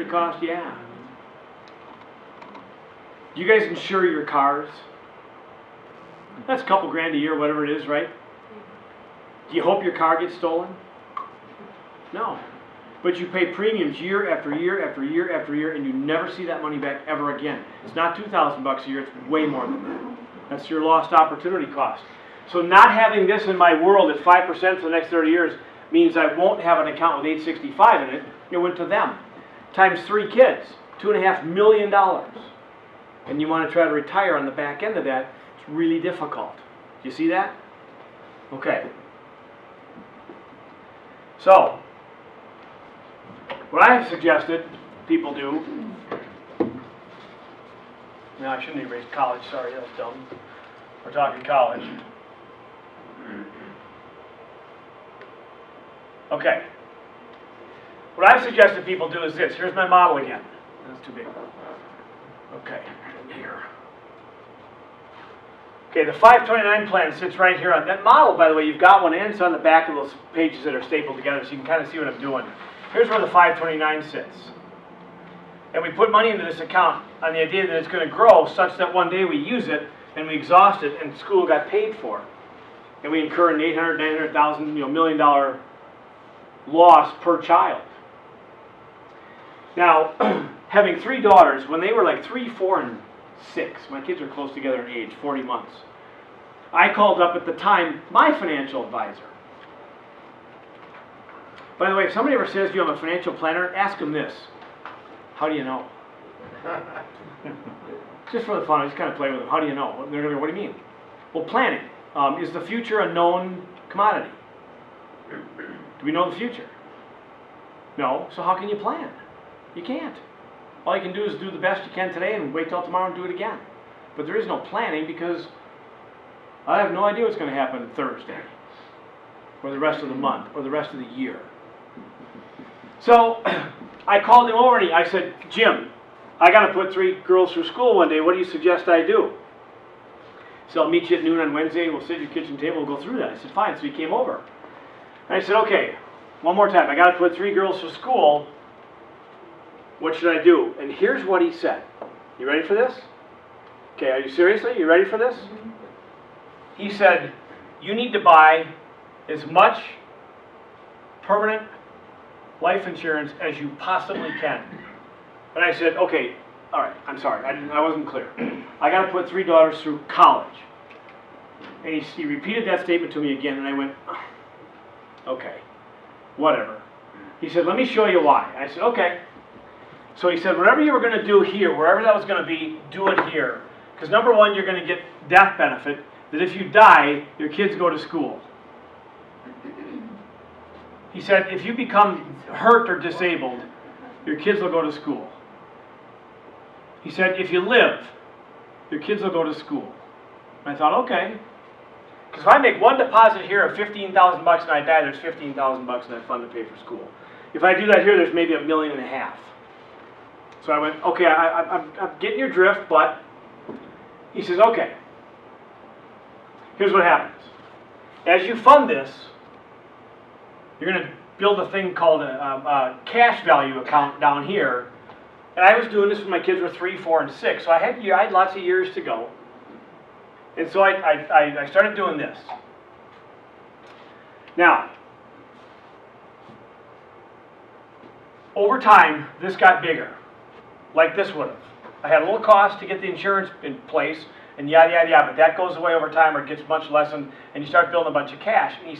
cost? Yeah. Do you guys insure your cars? That's a couple grand a year, whatever it is, right? Do you hope your car gets stolen? No. But you pay premiums year after year after year after year, and you never see that money back ever again. It's not $2,000 a year, it's way more than that. That's your lost opportunity cost. So not having this in my world at 5% for the next 30 years means I won't have an account with 865 in it. It went to them. Times 3 kids, $2.5 million. And you want to try to retire on the back end of that, it's really difficult. Do you see that? Okay. So, what I have suggested people do, no, I shouldn't erase college, sorry, that's dumb. We're talking college. Okay. What I've suggested people do is this. Here's my model again. That's too big. Okay, here. Okay, the 529 plan sits right here on that model, by the way. You've got one, and it's on the back of those pages that are stapled together, so you can kind of see what I'm doing. Here's where the 529 sits. And we put money into this account on the idea that it's going to grow such that one day we use it and we exhaust it and school got paid for. And we incur an $800,000, $900,000, $1 million loss per child. Now, having 3 daughters, when they were like 3, 4, and 6, my kids are close together in age, 40 months, I called up at the time my financial advisor. By the way, if somebody ever says you have a financial planner, ask them this. How do you know? Just for the fun, I just kind of play with them. How do you know? They're going to go, what do you mean? Well, planning. Is the future a known commodity? Do we know the future? No. So how can you plan? You can't. All you can do is do the best you can today and wait till tomorrow and do it again. But there is no planning because I have no idea what's going to happen Thursday or the rest of the month or the rest of the year. So I called him over and I said, Jim, I got to put 3 girls through school one day. What do you suggest I do? So I'll meet you at noon on Wednesday. We'll sit at your kitchen table. We'll go through that. I said, fine. So he came over. And I said, okay, one more time. I got to put 3 girls through school. What should I do? And here's what he said. You ready for this? Okay, are you seriously? You ready for this? He said, you need to buy as much permanent life insurance as you possibly can. And I said, okay, all right, I'm sorry, I wasn't clear. I got to put 3 daughters through college. And he repeated that statement to me again, and I went, okay, whatever. He said, let me show you why. I said, okay. So he said, whatever you were going to do here, wherever that was going to be, do it here. Because number one, you're going to get death benefit, that if you die, your kids go to school. He said, if you become hurt or disabled, your kids will go to school. He said, if you live, your kids will go to school. And I thought, okay. Because if I make one deposit here of $15,000 and I die, there's $15,000 in that fund to pay for school. If I do that here, there's maybe $1.5 million. So I went, okay, I'm getting your drift, but he says, okay. Here's what happens. As you fund this, you're going to build a thing called a cash value account down here. And I was doing this when my kids were 3, 4, and 6. So I had lots of years to go. And so I started doing this. Now, over time, this got bigger, like this would have. I had a little cost to get the insurance in place, and yada, yada, yada. But that goes away over time or it gets much lessened, and you start building a bunch of cash. And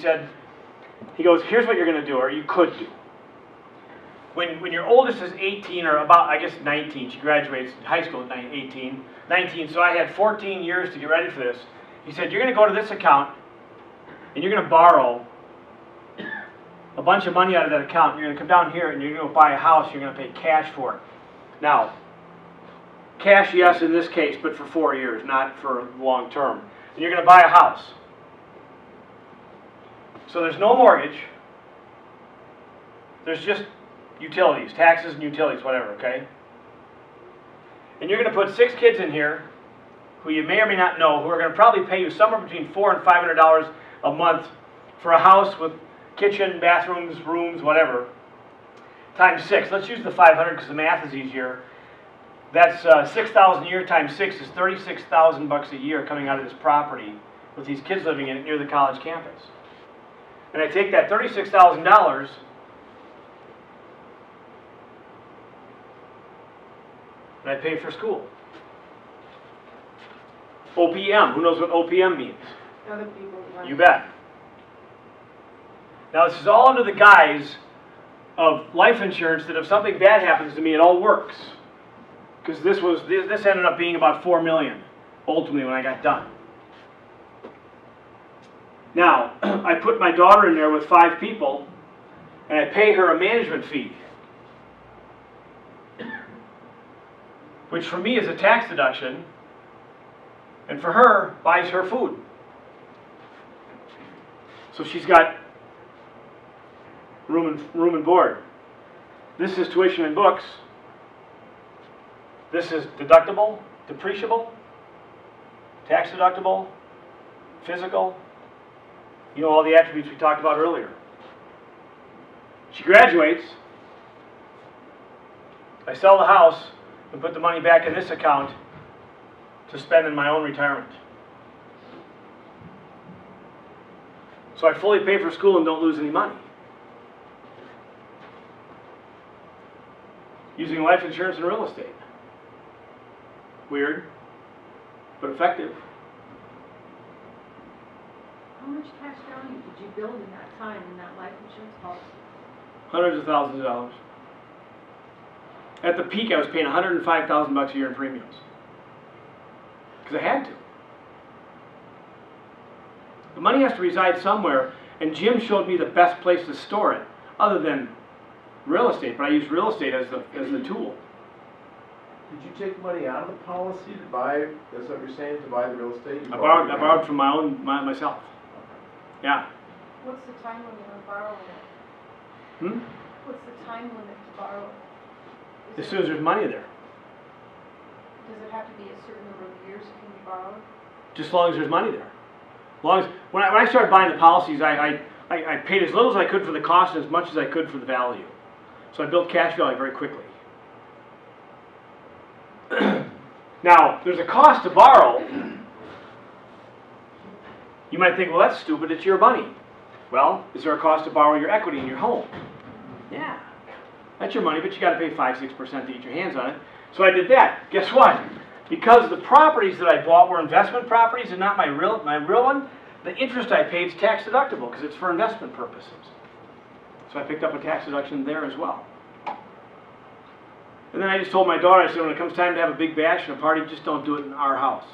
he goes, here's what you're going to do, or you could do. When your oldest is 18, or about, I guess, 19, she graduates high school at 19, so I had 14 years to get ready for this. He said, you're going to go to this account, and you're going to borrow a bunch of money out of that account. You're going to come down here, and you're going to buy a house. You're going to pay cash for it. Now, cash, yes, in this case, but for 4 years, not for long term. And you're going to buy a house. So there's no mortgage. There's just utilities, taxes and utilities, whatever, okay? And you're going to put 6 kids in here who you may or may not know, who are going to probably pay you somewhere between $400 and $500 a month for a house with kitchen, bathrooms, rooms, whatever. times 6. Let's use the 500 because the math is easier. That's 6,000 a year times 6 is 36,000 bucks a year coming out of this property with these kids living in it near the college campus. And I take that $36,000 and I pay for school. OPM, who knows what OPM means? Other people want. You bet. Now this is all under the guise of life insurance that if something bad happens to me, it all works. Because this ended up being about $4 million, ultimately, when I got done. Now, I put my daughter in there with 5 people, and I pay her a management fee. Which for me is a tax deduction, and for her, buys her food. So she's got room and board. This is tuition and books. This is deductible, depreciable, tax deductible, physical. You know all the attributes we talked about earlier. She graduates. I sell the house and put the money back in this account to spend in my own retirement. So I fully pay for school and don't lose any money. Using life insurance and real estate. Weird, but effective. How much cash value did you build in that time in that life insurance policy? Hundreds of thousands of dollars. At the peak, I was paying $105,000 a year in premiums. Because I had to. The money has to reside somewhere, and Jim showed me the best place to store it, other than real estate, but I use real estate as the tool. Did you take money out of the policy to buy, that's what you're saying, to buy the real estate? I borrowed from myself. Yeah. What's the time limit on borrowing it? What's the time limit to borrow it? As soon as there's money there. Does it have to be a certain number of years it can be borrowed? Just as long as there's money there. Long as, when I started buying the policies, I paid as little as I could for the cost and as much as I could for the value. So I built cash value very quickly. Now, there's a cost to borrow. You might think, well, that's stupid, it's your money. Well, is there a cost to borrow your equity in your home? Yeah. That's your money, but you got to pay 5-6% to get your hands on it. So I did that. Guess what? Because the properties that I bought were investment properties and not my real one, the interest I paid is tax deductible because it's for investment purposes. So I picked up a tax deduction there as well. And then I just told my daughter, I said, when it comes time to have a big bash and a party, just don't do it in our house.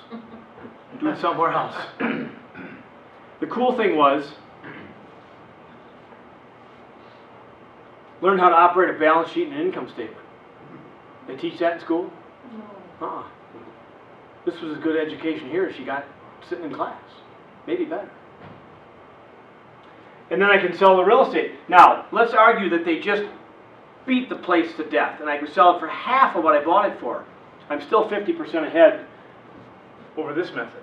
Do it somewhere else. The cool thing was, learn how to operate a balance sheet and an income statement. They teach that in school? No. This was as good education here as she got sitting in class. Maybe better. And then I can sell the real estate. Now, let's argue that they just beat the place to death and I could sell it for half of what I bought it for. I'm still 50% ahead over this method.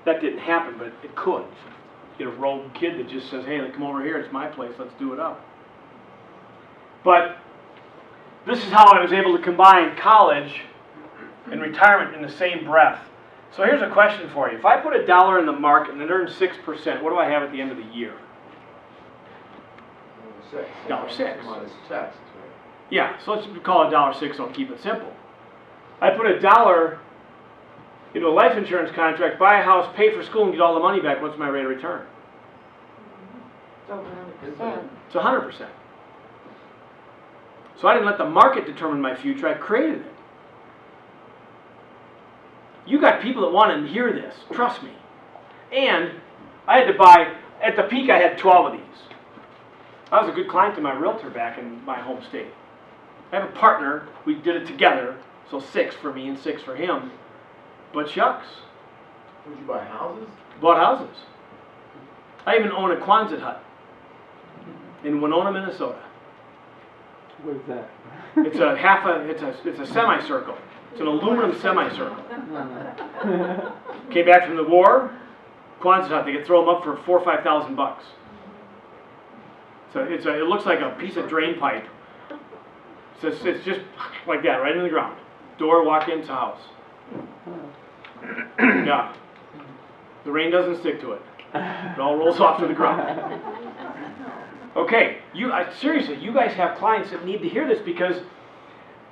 That didn't happen, but it could. Get a rogue kid that just says, hey, come over here, it's my place, let's do it up. But this is how I was able to combine college and retirement in the same breath. So here's a question for you. If I put $1 in the market and it earns 6%, what do I have at the end of the year? $1.06. Minus tax. Yeah, so let's call it $1.06, so I'll keep it simple. I put $1 into a life insurance contract, buy a house, pay for school, and get all the money back. What's my rate of return? It's over 100%. It's 100%. So I didn't let the market determine my future, I created it. You got people that want to hear this, trust me. And I had to buy, at the peak I had 12 of these. I was a good client to my realtor back in my home state. I have a partner, we did it together, so 6 for me and 6 for him. But shucks. Would you buy houses? Bought houses. I even own a Quonset hut in Winona, Minnesota. What is that? It's a semicircle. It's an aluminum semicircle. Came back from the war, Quonset hut, they could throw them up for $4,000 or $5,000. So it looks like a piece of drain pipe So it's just like that, right in the ground. Door, walk in, it's a house. Yeah. The rain doesn't stick to it. It all rolls off to the ground. Okay, seriously, you guys have clients that need to hear this because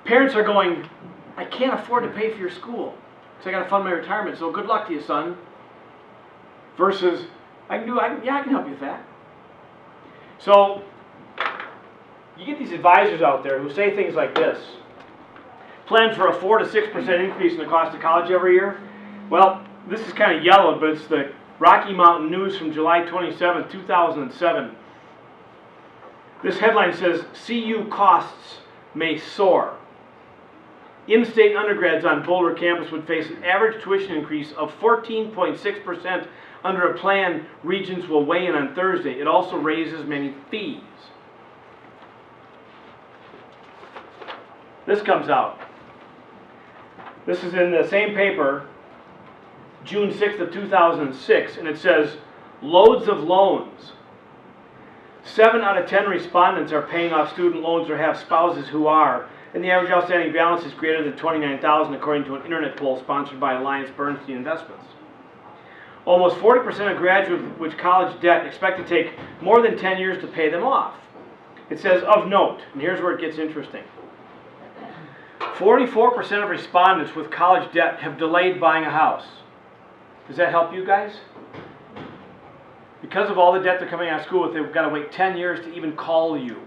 parents are going, I can't afford to pay for your school, so I got to fund my retirement. So good luck to you, son. Versus, I can help you with that. So you get these advisors out there who say things like this: plan for a 4 to 6% increase in the cost of college every year. Well, this is kind of yellow, but it's the Rocky Mountain News from July 27, 2007. This headline says, CU costs may soar. In-state undergrads on Boulder campus would face an average tuition increase of 14.6% under a plan Regents will weigh in on Thursday. It also raises many fees. This comes out. This is in the same paper, June 6th of 2006, and it says, loads of loans. 7 out of 10 respondents are paying off student loans or have spouses who are, and the average outstanding balance is greater than $29,000 according to an internet poll sponsored by Alliance Bernstein Investments. Almost 40% of graduates with college debt expect to take more than 10 years to pay them off. It says, of note, and here's where it gets interesting, 44% of respondents with college debt have delayed buying a house. Does that help you guys? Because of all the debt they're coming out of school with, they've got to wait 10 years to even call you.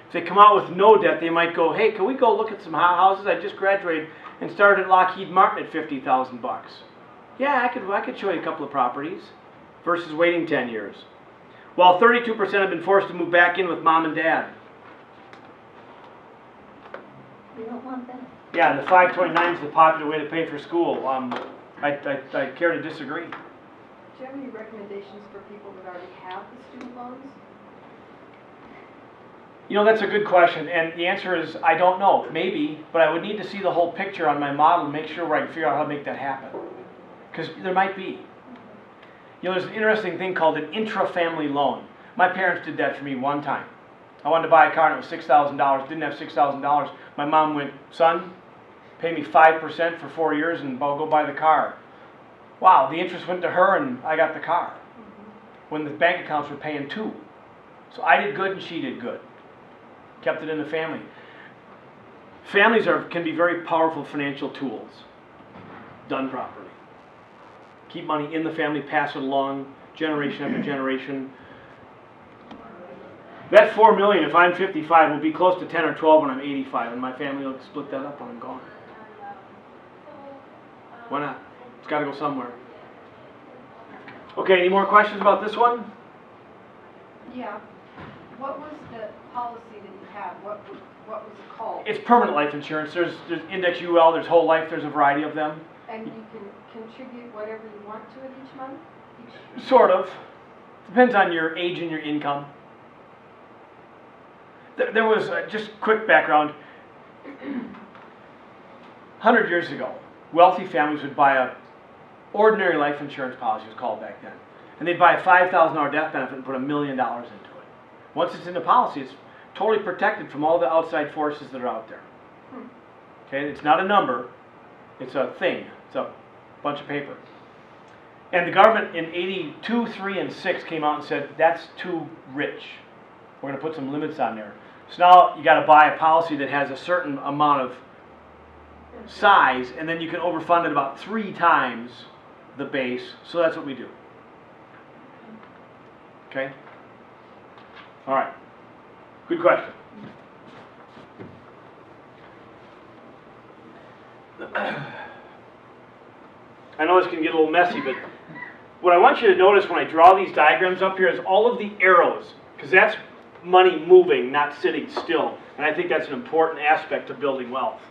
If they come out with no debt, they might go, hey, can we go look at some houses? I just graduated and started at Lockheed Martin at $50,000. Yeah, I could show you a couple of properties, versus waiting 10 years. While 32% have been forced to move back in with mom and dad. We don't want that. Yeah, and the 529 is the popular way to pay for school. I care to disagree. Do you have any recommendations for people that already have the student loans? You know, that's a good question, and the answer is I don't know. Maybe, but I would need to see the whole picture on my model to make sure where I can figure out how to make that happen. Because there might be. You know, there's an interesting thing called an intra-family loan. My parents did that for me one time. I wanted to buy a car and it was $6,000, didn't have $6,000. My mom went, son, pay me 5% for 4 years and I'll go buy the car. Wow, the interest went to her and I got the car. When the bank accounts were paying 2. So I did good and she did good. Kept it in the family. Families can be very powerful financial tools, done properly. Keep money in the family, pass it along, generation after generation. That $4 million, if I'm 55, will be close to 10 or 12 when I'm 85, and my family will split that up when I'm gone. Why not? It's got to go somewhere. Okay, any more questions about this one? Yeah. What was the policy that you had? What was it called? It's permanent life insurance. There's Index UL, there's whole life, there's a variety of them. And you can contribute whatever you want to it each month? Sort of. Depends on your age and your income. There was, just quick background, 100 years ago, wealthy families would buy a ordinary life insurance policy, it was called back then. And they'd buy a $5,000 death benefit and put $1 million into it. Once it's in the policy, it's totally protected from all the outside forces that are out there. Okay, it's not a number, it's a thing, it's a bunch of paper. And the government in 82, 3, and 6 came out and said, that's too rich. We're going to put some limits on there. So now you got to buy a policy that has a certain amount of size, and then you can overfund it about 3 times the base. So that's what we do. Okay? All right. Good question. I know this can get a little messy, but what I want you to notice when I draw these diagrams up here is all of the arrows, because that's money moving, not sitting still. And I think that's an important aspect of building wealth.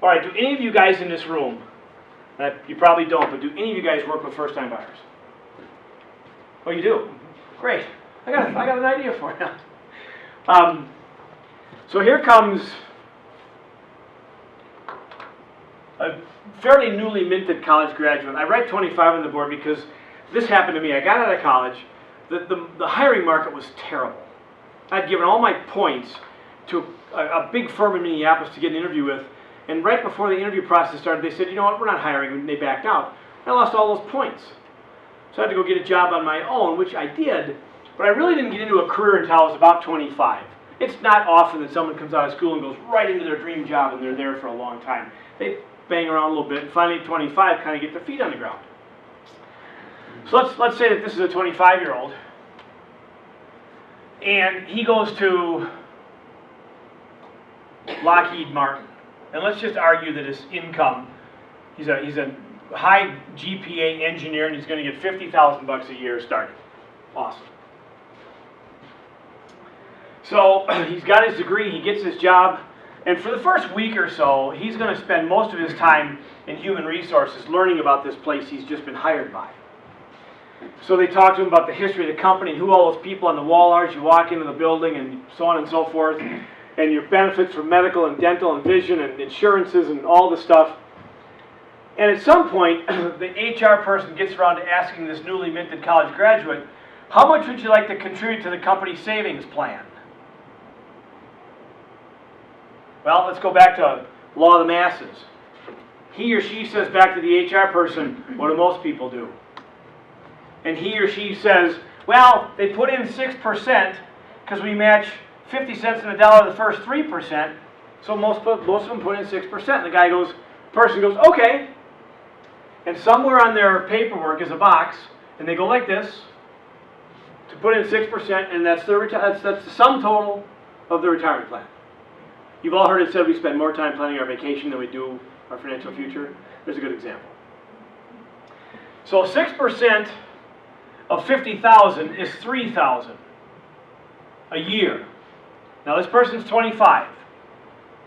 All right, do any of you guys in this room, you probably don't, but do any of you guys work with first-time buyers? Oh, you do? Great. I got an idea for you. So here comes a fairly newly minted college graduate. I write 25 on the board because this happened to me. I got out of college. The hiring market was terrible. I'd given all my points to a big firm in Minneapolis to get an interview with, and right before the interview process started, they said, you know what, we're not hiring, and they backed out. I lost all those points. So I had to go get a job on my own, which I did, but I really didn't get into a career until I was about 25. It's not often that someone comes out of school and goes right into their dream job and they're there for a long time. They bang around a little bit and finally at 25 kind of get their feet on the ground. So let's say that this is a 25-year-old and he goes to Lockheed Martin. And let's just argue that his income, he's a high GPA engineer and he's going to get $50,000 a year starting. Awesome. So he's got his degree, he gets his job, and for the first week or so, he's going to spend most of his time in human resources learning about this place he's just been hired by. So they talk to him about the history of the company and who all those people on the wall are as you walk into the building and so on and so forth, and your benefits for medical and dental and vision and insurances and all the stuff. And at some point, the HR person gets around to asking this newly minted college graduate, how much would you like to contribute to the company's savings plan? Well, let's go back to law of the masses. He or she says back to the HR person, what do most people do? And he or she says, well, they put in 6% because we match 50 cents in the dollar the first 3%, so most of them put in 6%. And the person goes, okay. And somewhere on their paperwork is a box, and they go like this to put in 6%, and that's the sum total of the retirement plan. You've all heard it said we spend more time planning our vacation than we do our financial future. There's a good example. So 6% of 50,000 is 3,000 a year. Now this person's 25.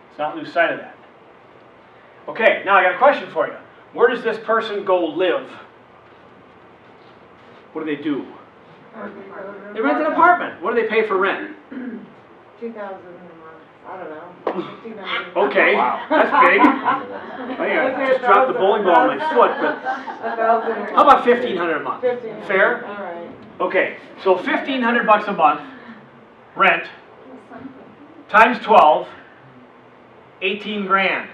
Let's not lose sight of that. Okay, now I got a question for you. Where does this person go live? What do they do? They rent an apartment. What do they pay for rent? $2,000 a month. I don't know. Okay, that's big. I just dropped the bowling ball on my foot, but how about $1,500 a month? Fair? All right. Okay, so $1,500 a month rent times 12, 18 grand.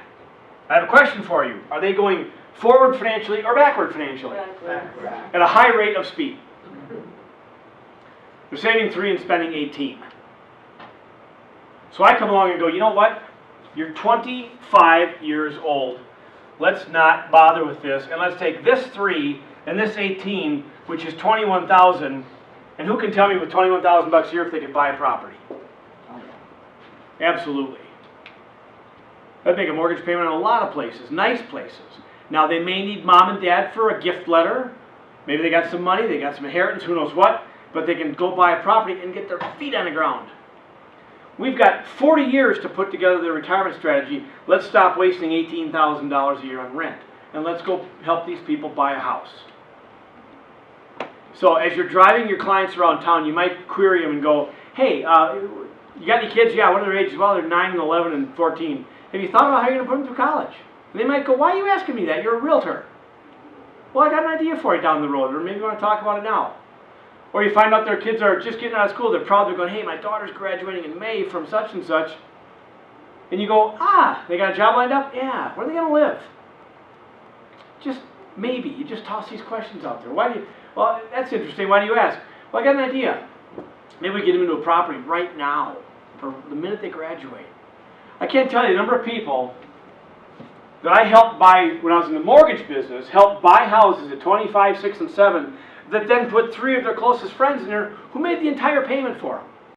I have a question for you. Are they going forward financially or backward financially? At a high rate of speed. They're saving 3 and spending 18. So I come along and go, you know what? You're 25 years old. Let's not bother with this, and let's take this 3 and this 18, which is 21,000. And who can tell me with 21,000 bucks a year if they can buy a property? Absolutely. That'd make a mortgage payment in a lot of places, nice places. Now they may need mom and dad for a gift letter. Maybe they got some money, they got some inheritance, who knows what, but they can go buy a property and get their feet on the ground. We've got 40 years to put together the retirement strategy. Let's stop wasting $18,000 a year on rent, and let's go help these people buy a house. So as you're driving your clients around town, you might query them and go, hey, you got any kids? Yeah, what are their ages? Well, they're 9 and 11 and 14. Have you thought about how you're going to put them through college? And they might go, why are you asking me that? You're a realtor. Well, I got an idea for you down the road, or maybe you want to talk about it now. Or you find out their kids are just getting out of school, they're proud, they're going, hey, my daughter's graduating in May from such and such. And you go, they got a job lined up? Yeah, where are they going to live? Just maybe, you just toss these questions out there. Why do you, well, that's interesting, why do you ask? Well, I got an idea. Maybe we get them into a property right now, or the minute they graduate. I can't tell you the number of people that I helped buy, when I was in the mortgage business, helped buy houses at 25, 6, and 7, that then put 3 of their closest friends in there who made the entire payment for them.